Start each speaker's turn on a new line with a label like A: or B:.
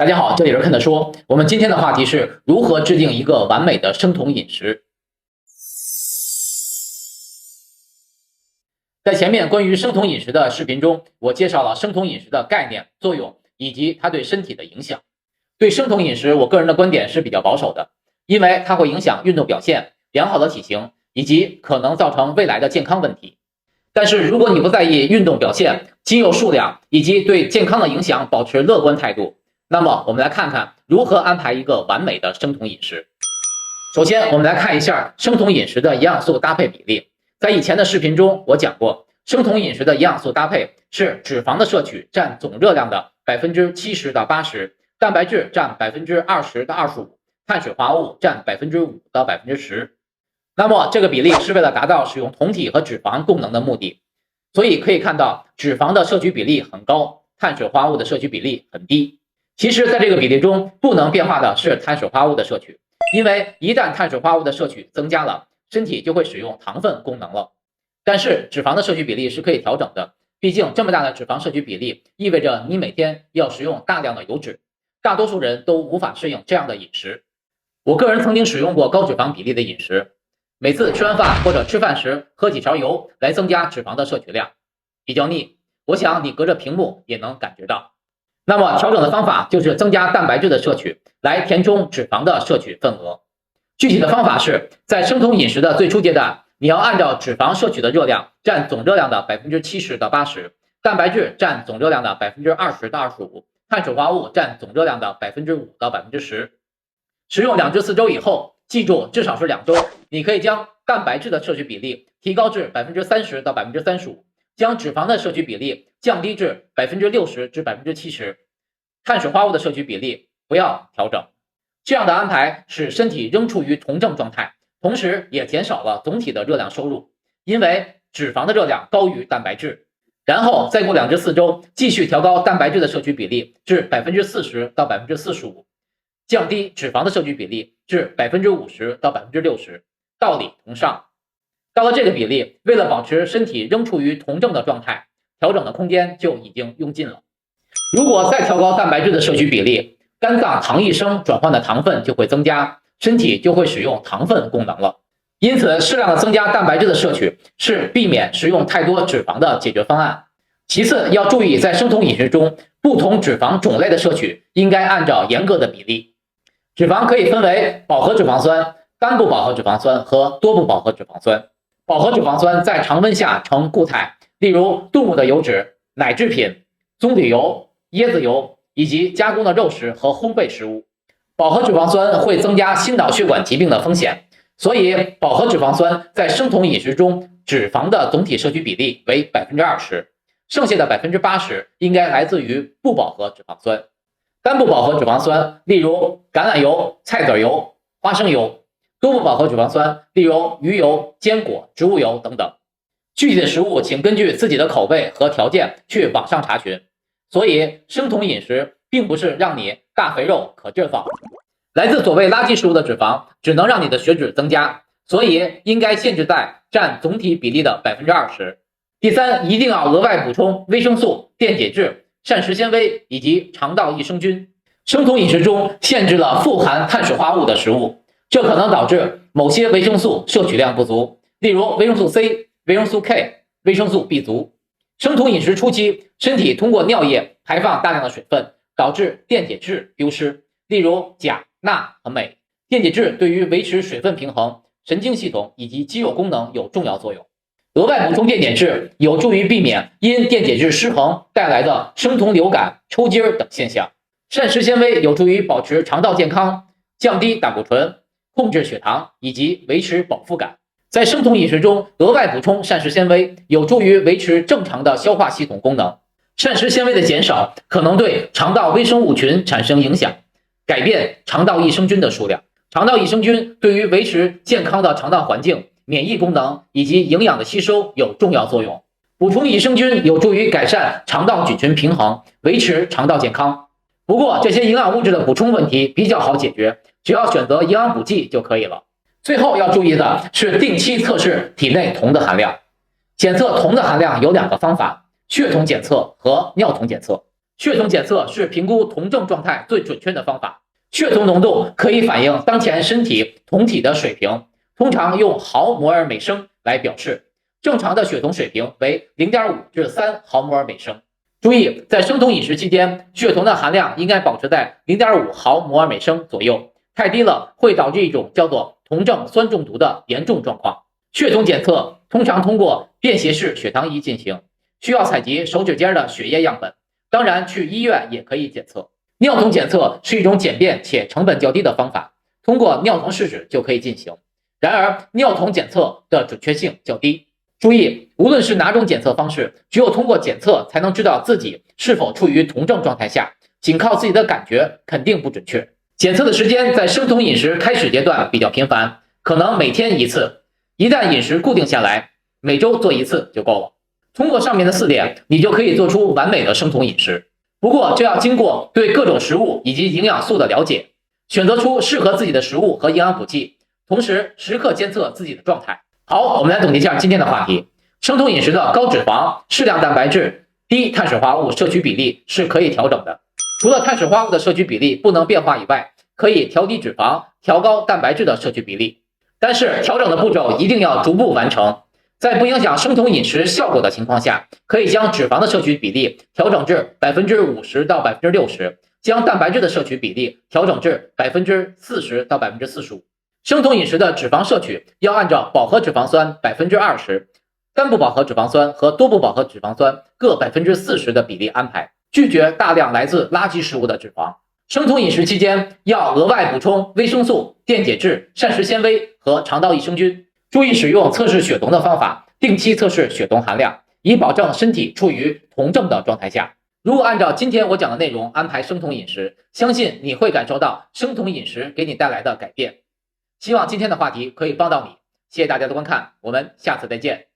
A: 大家好，这里是 Ken 说，我们今天的话题是如何制定一个完美的生酮饮食。在前面关于生酮饮食的视频中，我介绍了生酮饮食的概念、作用以及它对身体的影响。对生酮饮食，我个人的观点是比较保守的，因为它会影响运动表现、良好的体型以及可能造成未来的健康问题。但是如果你不在意运动表现、肌肉数量以及对健康的影响，保持乐观态度，那么我们来看看如何安排一个完美的生酮饮食。首先我们来看一下生酮饮食的营养素搭配比例。在以前的视频中我讲过，生酮饮食的营养素搭配是脂肪的摄取占总热量的 70%到80%， 蛋白质占 20%到25%， 碳水化合物占 5% 到 10%。 那么这个比例是为了达到使用酮体和脂肪功能的目的，所以可以看到脂肪的摄取比例很高，碳水化合物的摄取比例很低。其实在这个比例中不能变化的是碳水化合物的摄取，因为一旦碳水化合物的摄取增加了，身体就会使用糖分功能了。但是脂肪的摄取比例是可以调整的，毕竟这么大的脂肪摄取比例意味着你每天要食用大量的油脂，大多数人都无法适应这样的饮食。我个人曾经使用过高脂肪比例的饮食，每次吃完饭或者吃饭时喝几勺油来增加脂肪的摄取量，比较腻，我想你隔着屏幕也能感觉到。那么调整的方法就是增加蛋白质的摄取，来填充脂肪的摄取份额。具体的方法是在生酮饮食的最初阶段，你要按照脂肪摄取的热量占总热量的 70%到80%， 蛋白质占总热量的 20% 到 25%， 碳水化合物占总热量的 5% 到 10%。 食用2至4周以后，记住至少是2周，你可以将蛋白质的摄取比例提高至 30% 到 35%， 将脂肪的摄取比例降低至 60% 至 70%， 碳水化合物的摄取比例不要调整。这样的安排使身体仍处于酮症状态，同时也减少了总体的热量收入，因为脂肪的热量高于蛋白质。然后再过2至4周，继续调高蛋白质的摄取比例至 40% 到 45%， 降低脂肪的摄取比例至 50% 到 60%， 道理同上。到了这个比例，为了保持身体仍处于酮症的状态，调整的空间就已经用尽了。如果再调高蛋白质的摄取比例，肝脏糖异生转换的糖分就会增加，身体就会使用糖分功能了。因此适量的增加蛋白质的摄取是避免食用太多脂肪的解决方案。其次要注意，在生酮饮食中不同脂肪种类的摄取应该按照严格的比例。脂肪可以分为饱和脂肪酸、单不饱和脂肪酸和多不饱和脂肪酸。饱和脂肪酸在常温下呈固态，例如动物的油脂、奶制品、棕榈油、椰子油以及加工的肉食和烘焙食物。饱和脂肪酸会增加心脑血管疾病的风险，所以饱和脂肪酸在生酮饮食中脂肪的总体摄取比例为 20%， 剩下的 80% 应该来自于不饱和脂肪酸。单不饱和脂肪酸例如橄榄油、菜籽油、花生油，多不饱和脂肪酸例如鱼油、坚果、植物油等等。具体的食物请根据自己的口味和条件去网上查询。所以生酮饮食并不是让你大肥肉可劲造，来自所谓垃圾食物的脂肪只能让你的血脂增加，所以应该限制在占总体比例的 20%。 第三，一定要额外补充维生素、电解质、膳食纤维以及肠道益生菌。生酮饮食中限制了富含碳水化合物的食物，这可能导致某些维生素摄取量不足，例如维生素 C、维生素 K、维生素 B 族。生酮饮食初期，身体通过尿液排放大量的水分，导致电解质丢失，例如钾、钠和镁。电解质对于维持水分平衡、神经系统以及肌肉功能有重要作用。额外补充电解质有助于避免因电解质失衡带来的生酮流感、抽筋等现象。膳食纤维有助于保持肠道健康，降低胆固醇，控制血糖以及维持饱腹感。在生酮饮食中额外补充膳食纤维有助于维持正常的消化系统功能。膳食纤维的减少可能对肠道微生物群产生影响，改变肠道益生菌的数量。肠道益生菌对于维持健康的肠道环境、免疫功能以及营养的吸收有重要作用。补充益生菌有助于改善肠道菌群平衡，维持肠道健康。不过这些营养物质的补充问题比较好解决，只要选择营养补剂就可以了。最后要注意的是定期测试体内铜的含量。检测铜的含量有2个方法，血酮检测和尿酮检测。血酮检测是评估酮症状态最准确的方法。血酮浓度可以反映当前身体酮体的水平，通常用毫摩尔每升来表示。正常的血酮水平为 0.5 至3毫摩尔每升。注意，在生酮饮食期间，血酮的含量应该保持在 0.5 毫摩尔每升左右，太低了会导致一种叫做酮症酸中毒的严重状况。血酮检测通常通过便携式血糖仪进行，需要采集手指尖的血液样本，当然去医院也可以检测。尿酮检测是一种简便且成本较低的方法，通过尿酮试纸就可以进行。然而，尿酮检测的准确性较低。注意，无论是哪种检测方式，只有通过检测才能知道自己是否处于酮症状态下，仅靠自己的感觉肯定不准确。检测的时间在生酮饮食开始阶段比较频繁，可能每天一次。一旦饮食固定下来，每周做一次就够了。通过上面的4点，你就可以做出完美的生酮饮食。不过，这要经过对各种食物以及营养素的了解，选择出适合自己的食物和营养补剂，同时时刻监测自己的状态。好，我们来总结一下今天的话题。生酮饮食的高脂肪、适量蛋白质、低碳水化合物摄取比例是可以调整的。除了碳水化合物的摄取比例不能变化以外，可以调低脂肪、调高蛋白质的摄取比例。但是调整的步骤一定要逐步完成，在不影响生酮饮食效果的情况下，可以将脂肪的摄取比例调整至 50% 到 60%， 将蛋白质的摄取比例调整至 40% 到 45%。生酮饮食的脂肪摄取要按照饱和脂肪酸 20%、单不饱和脂肪酸和多不饱和脂肪酸各 40% 的比例安排，拒绝大量来自垃圾食物的脂肪。生酮饮食期间要额外补充维生素、电解质、膳食纤维和肠道益生菌，注意使用测试血酮的方法，定期测试血酮含量，以保证身体处于酮症的状态下。如果按照今天我讲的内容安排生酮饮食，相信你会感受到生酮饮食给你带来的改变。希望今天的话题可以帮到你，谢谢大家的观看，我们下次再见。